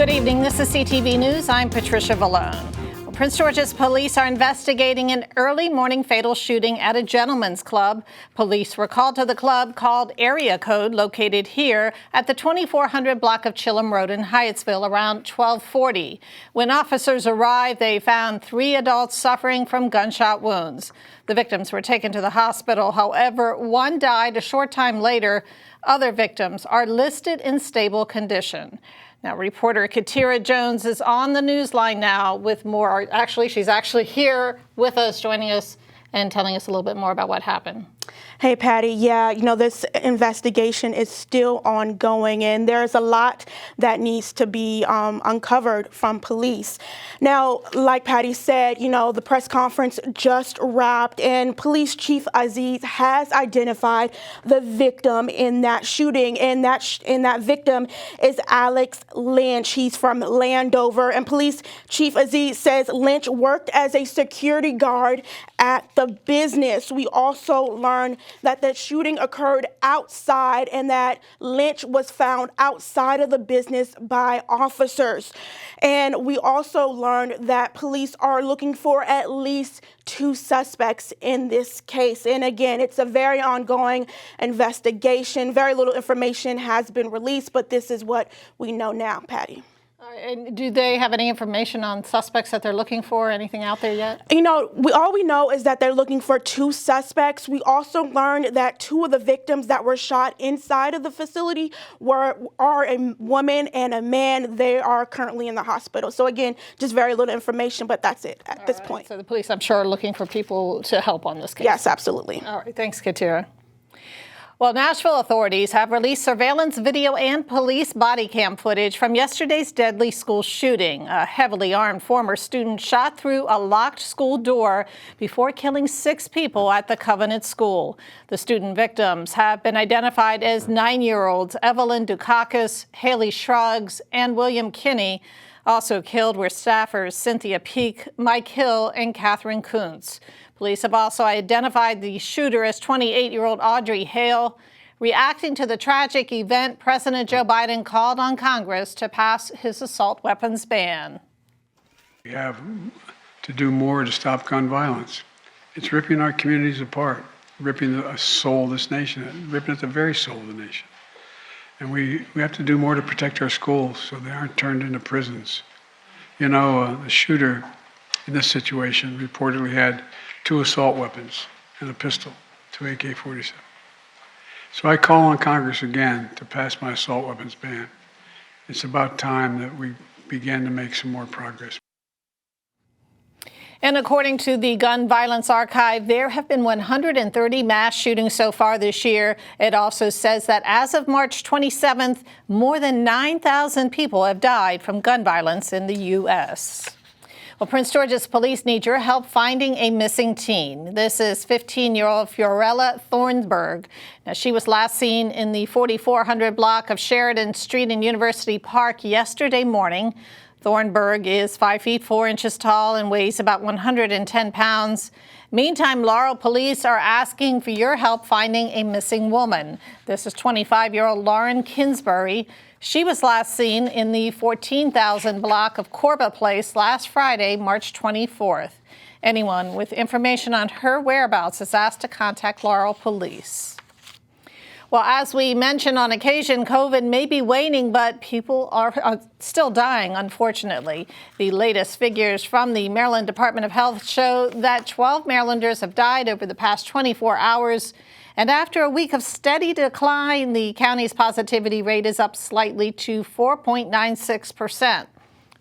Good evening. This is CTV News. I'm Patricia Vallone. Prince George's police are investigating an early morning fatal shooting at a gentleman's club. Police were called to the club called Area Code, located here at the 2400 block of Chilham Road in Hyattsville around 12:40. When officers arrived, they found 3 adults suffering from gunshot wounds. The victims were taken to the hospital. However, one died a short time later. Other victims are listed in stable condition. Now, reporter Katira Jones is on the news line now with more. Actually, she's actually here with us, joining us and telling us a little bit more about what happened. Hey, Patty. Yeah, this investigation is still ongoing, and there's a lot that needs to be uncovered from police. Now, like Patty said, the press conference just wrapped, and Police Chief Aziz has identified the victim in that shooting, and that victim is Alex Lynch. He's from Landover, and Police Chief Aziz says Lynch worked as a security guard at the business. We also learned that the shooting occurred outside and that Lynch was found outside of the business by officers. And we also learned that police are looking for at least 2 suspects in this case. And again, it's a very ongoing investigation. Very little information has been released, but this is what we know now, Patty. And do they have any information on suspects that they're looking for? Anything out there yet? All we know is that they're looking for 2 suspects. We also learned that 2 of the victims that were shot inside of the facility are a woman and a man. They are currently in the hospital. So again, just very little information, but that's it at this point. So the police, I'm sure, are looking for people to help on this case. Yes, absolutely. All right. Thanks, Katira. Well, Nashville authorities have released surveillance video and police body cam footage from yesterday's deadly school shooting. A heavily armed former student shot through a locked school door before killing 6 people at the Covenant School. The student victims have been identified as 9-year-olds Evelyn Dukakis, Haley Shrugs, and William Kinney. Also killed were staffers Cynthia Peak, Mike Hill, and Catherine Kuntz. Police have also identified the shooter as 28-year-old Audrey Hale. Reacting to the tragic event, President Joe Biden called on Congress to pass his assault weapons ban. We have to do more to stop gun violence. It's ripping our communities apart, ripping the soul of this nation, ripping at the very soul of the nation. And we have to do more to protect our schools so they aren't turned into prisons. The shooter in this situation reportedly had 2 assault weapons and a pistol, 2 AK-47. So I call on Congress again to pass my assault weapons ban. It's about time that we begin to make some more progress. And according to the Gun Violence Archive, there have been 130 mass shootings so far this year. It also says that as of March 27th, more than 9,000 people have died from gun violence in the U.S. Well, Prince George's police need your help finding a missing teen. This is 15-year-old Fiorella Thornburg. Now, she was last seen in the 4400 block of Sheridan Street in University Park yesterday morning. Thornburg is 5 feet 4 inches tall and weighs about 110 pounds. Meantime, Laurel police are asking for your help finding a missing woman. This is 25-year-old Lauren Kinsbury. She was last seen in the 14,000 block of Corba Place last Friday, March 24th. Anyone with information on her whereabouts is asked to contact Laurel police. Well, as we mentioned on occasion, COVID may be waning, but people are still dying, unfortunately. The latest figures from the Maryland Department of Health show that 12 Marylanders have died over the past 24 hours. And after a week of steady decline, the county's positivity rate is up slightly to 4.96%.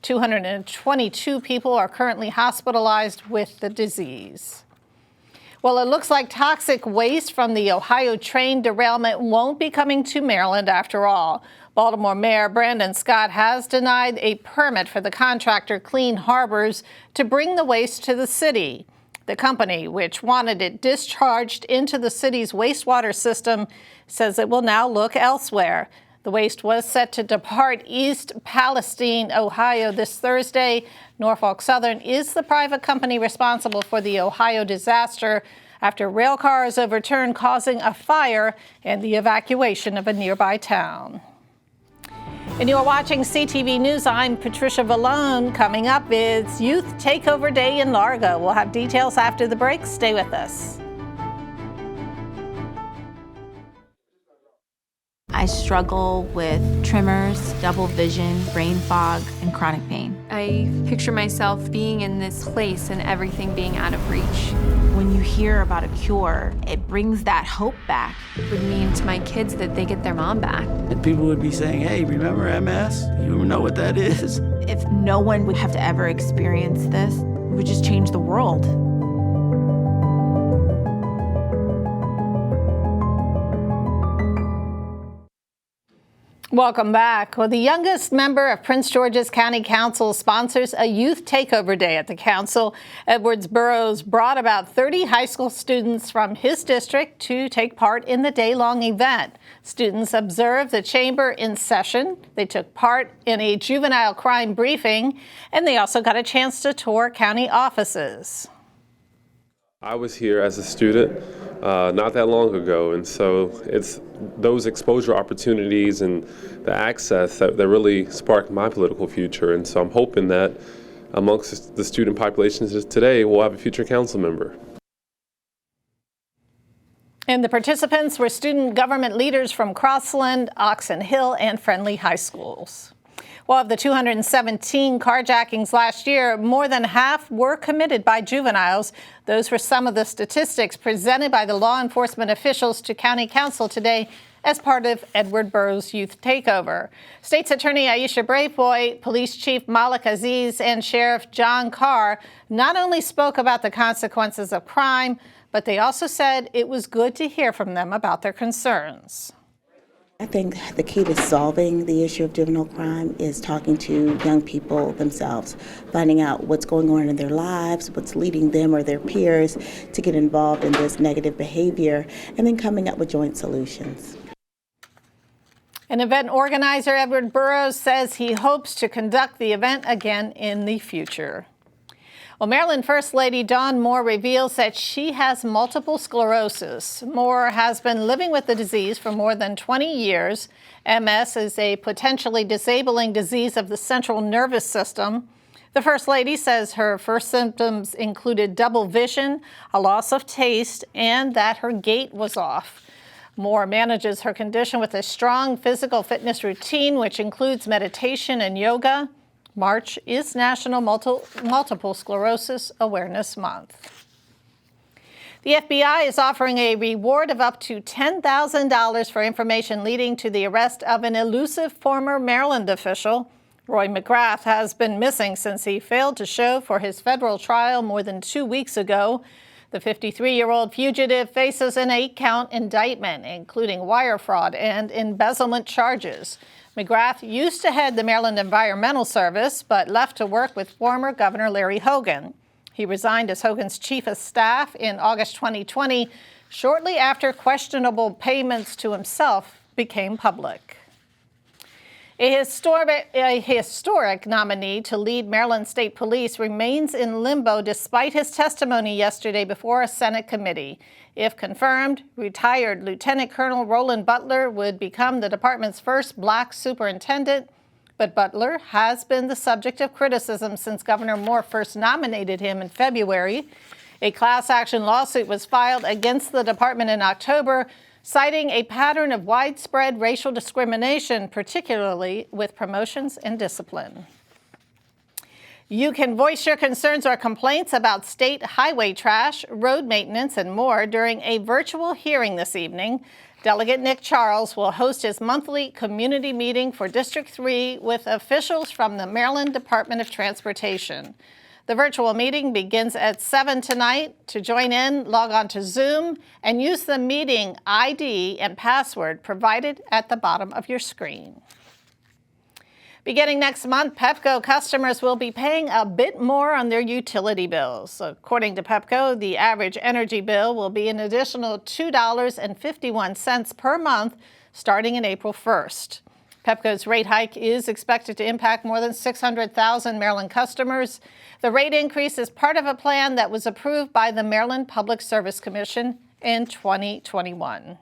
222 people are currently hospitalized with the disease. Well, it looks like toxic waste from the Ohio train derailment won't be coming to Maryland after all. Baltimore Mayor Brandon Scott has denied a permit for the contractor Clean Harbors to bring the waste to the city. The company, which wanted it discharged into the city's wastewater system, says it will now look elsewhere. The waste was set to depart East Palestine, Ohio this Thursday. Norfolk Southern is the private company responsible for the Ohio disaster after rail cars overturned, causing a fire and the evacuation of a nearby town. And you're watching CTV News. I'm Patricia Vallone. Coming up is Youth Takeover Day in Largo. We'll have details after the break. Stay with us. I struggle with tremors, double vision, brain fog, and chronic pain. I picture myself being in this place and everything being out of reach. When you hear about a cure, it brings that hope back. It would mean to my kids that they get their mom back. And people would be saying, hey, remember MS? You know what that is? If no one would have to ever experience this, it would just change the world. Welcome back. Well, the youngest member of Prince George's County Council sponsors a youth takeover day at the council. Edwards Burroughs brought about 30 high school students from his district to take part in the day-long event. Students observed the chamber in session. They took part in a juvenile crime briefing, and they also got a chance to tour county offices. I was here as a student not that long ago, and so it's those exposure opportunities and the access that really sparked my political future. And so I'm hoping that amongst the student populations today, we'll have a future council member. And the participants were student government leaders from Crossland, Oxon Hill, and Friendly High Schools. Well, of the 217 carjackings last year, more than half were committed by juveniles. Those were some of the statistics presented by the law enforcement officials to County Council today as part of Edward Burroughs' Youth Takeover. State's Attorney Aisha Braveboy, Police Chief Malik Aziz, and Sheriff John Carr not only spoke about the consequences of crime, but they also said it was good to hear from them about their concerns. I think the key to solving the issue of juvenile crime is talking to young people themselves, finding out what's going on in their lives, what's leading them or their peers to get involved in this negative behavior, and then coming up with joint solutions. An event organizer, Edward Burroughs, says he hopes to conduct the event again in the future. Well, Maryland First Lady Dawn Moore reveals that she has multiple sclerosis. Moore has been living with the disease for more than 20 years. MS is a potentially disabling disease of the central nervous system. The First Lady says her first symptoms included double vision, a loss of taste, and that her gait was off. Moore manages her condition with a strong physical fitness routine, which includes meditation and yoga. March is National Multiple Sclerosis Awareness Month. The FBI is offering a reward of up to $10,000 for information leading to the arrest of an elusive former Maryland official. Roy McGrath has been missing since he failed to show for his federal trial more than 2 weeks ago. The 53-year-old fugitive faces an 8-count indictment, including wire fraud and embezzlement charges. McGrath used to head the Maryland Environmental Service, but left to work with former Governor Larry Hogan. He resigned as Hogan's chief of staff in August 2020, shortly after questionable payments to himself became public. A historic nominee to lead Maryland State Police remains in limbo despite his testimony yesterday before a Senate committee. If confirmed, retired Lieutenant Colonel Roland Butler would become the department's first black superintendent. But Butler has been the subject of criticism since Governor Moore first nominated him in February. A class action lawsuit was filed against the department in October, citing a pattern of widespread racial discrimination, particularly with promotions and discipline. You can voice your concerns or complaints about state highway trash, road maintenance, and more during a virtual hearing this evening. Delegate Nick Charles will host his monthly community meeting for District 3 with officials from the Maryland Department of Transportation. The virtual meeting begins at 7 tonight. To join in, log on to Zoom and use the meeting ID and password provided at the bottom of your screen. Beginning next month, Pepco customers will be paying a bit more on their utility bills. According to Pepco, the average energy bill will be an additional $2.51 per month starting in April 1st. Pepco's rate hike is expected to impact more than 600,000 Maryland customers. The rate increase is part of a plan that was approved by the Maryland Public Service Commission in 2021.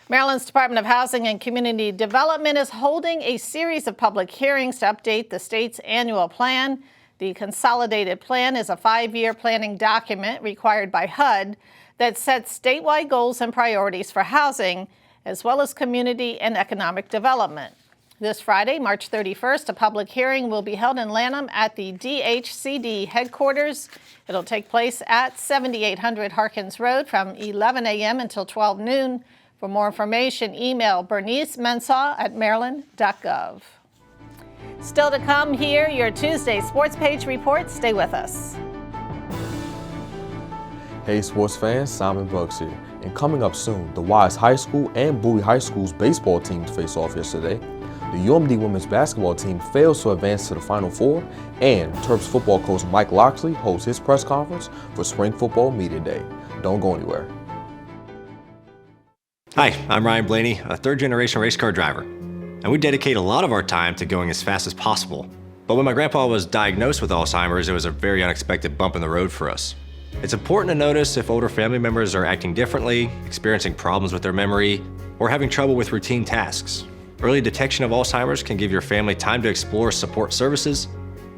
Maryland's Department of Housing and Community Development is holding a series of public hearings to update the state's annual plan. The Consolidated Plan is a 5-year planning document required by HUD that sets statewide goals and priorities for housing, as well as community and economic development. This Friday, March 31st, a public hearing will be held in Lanham at the DHCD headquarters. It'll take place at 7800 Harkins Road from 11 a.m. until 12 noon. For more information, email Bernice Mensah at maryland.gov. Still to come here, your Tuesday Sports Page report. Stay with us. Hey sports fans, Simon Bugs here. And coming up soon, the Wise High School and Bowie High School's baseball teams face off yesterday. The UMD women's basketball team fails to advance to the Final Four, and Terps football coach Mike Locksley holds his press conference for Spring Football Media Day. Don't go anywhere. Hi, I'm Ryan Blaney, a third-generation race car driver, and we dedicate a lot of our time to going as fast as possible. But when my grandpa was diagnosed with Alzheimer's, it was a very unexpected bump in the road for us. It's important to notice if older family members are acting differently, experiencing problems with their memory, or having trouble with routine tasks. Early detection of Alzheimer's can give your family time to explore support services,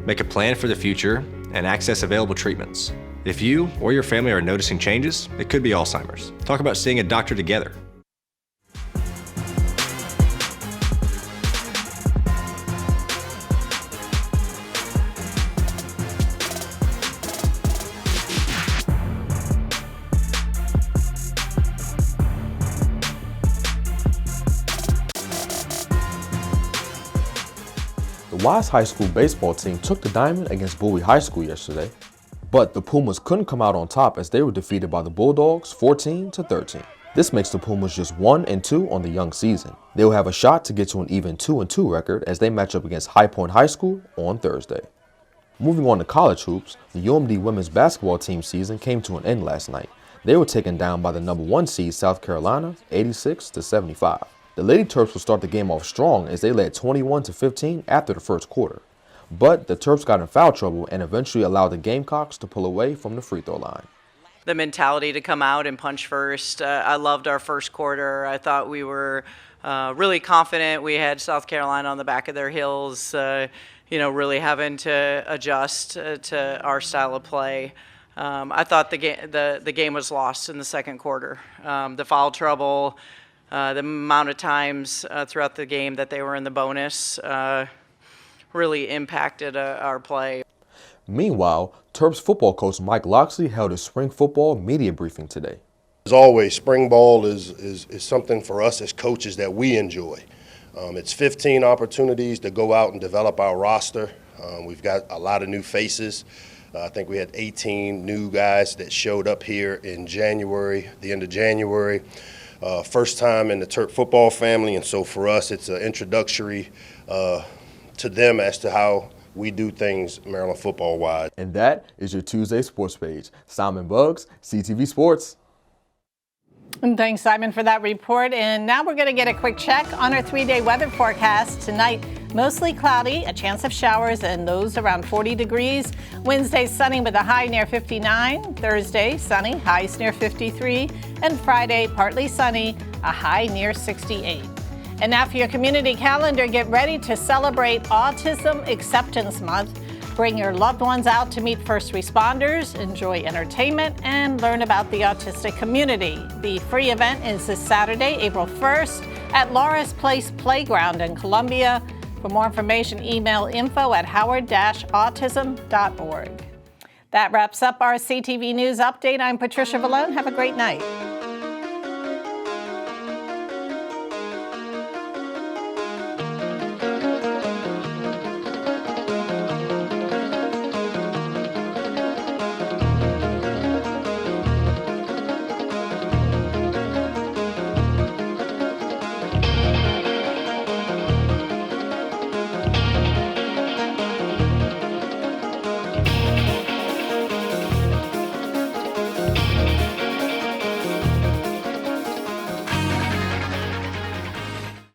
make a plan for the future, and access available treatments. If you or your family are noticing changes, it could be Alzheimer's. Talk about seeing a doctor together. The Wise High School baseball team took the diamond against Bowie High School yesterday, but the Pumas couldn't come out on top as they were defeated by the Bulldogs 14-13. This makes the Pumas just 1-2 on the young season. They will have a shot to get to an even 2-2 record as they match up against High Point High School on Thursday. Moving on to college hoops, the UMD women's basketball team season came to an end last night. They were taken down by the number 1 seed South Carolina 86-75. The Lady Terps will start the game off strong as they led 21-15 after the first quarter. But the Terps got in foul trouble and eventually allowed the Gamecocks to pull away from the free throw line. The mentality to come out and punch first. I loved our first quarter. I thought we were really confident. We had South Carolina on the back of their heels, really having to adjust to our style of play. I thought the game was lost in the second quarter. The foul trouble, the amount of times throughout the game that they were in the bonus really impacted our play. Meanwhile, Terps football coach Mike Locksley held a spring football media briefing today. As always, spring ball is something for us as coaches that we enjoy. It's 15 opportunities to go out and develop our roster. We've got a lot of new faces. I think we had 18 new guys that showed up here in January, the end of January. First time in the Terp football family, and so for us it's an introductory to them as to how we do things Maryland football-wise. And that is your Tuesday Sports Page. Simon Bugs, CTV Sports. And thanks, Simon, for that report. And now we're going to get a quick check on our 3-day weather forecast. Tonight, mostly cloudy, a chance of showers, and those around 40 degrees. Wednesday, sunny with a high near 59. Thursday, sunny, highs near 53. And Friday, partly sunny, a high near 68. And now for your community calendar, get ready to celebrate Autism Acceptance Month. Bring your loved ones out to meet first responders, enjoy entertainment, and learn about the autistic community. The free event is this Saturday, April 1st at Laura's Place Playground in Columbia. For more information, email info@howard-autism.org. That wraps up our CTV News Update. I'm Patricia Vallone. Have a great night.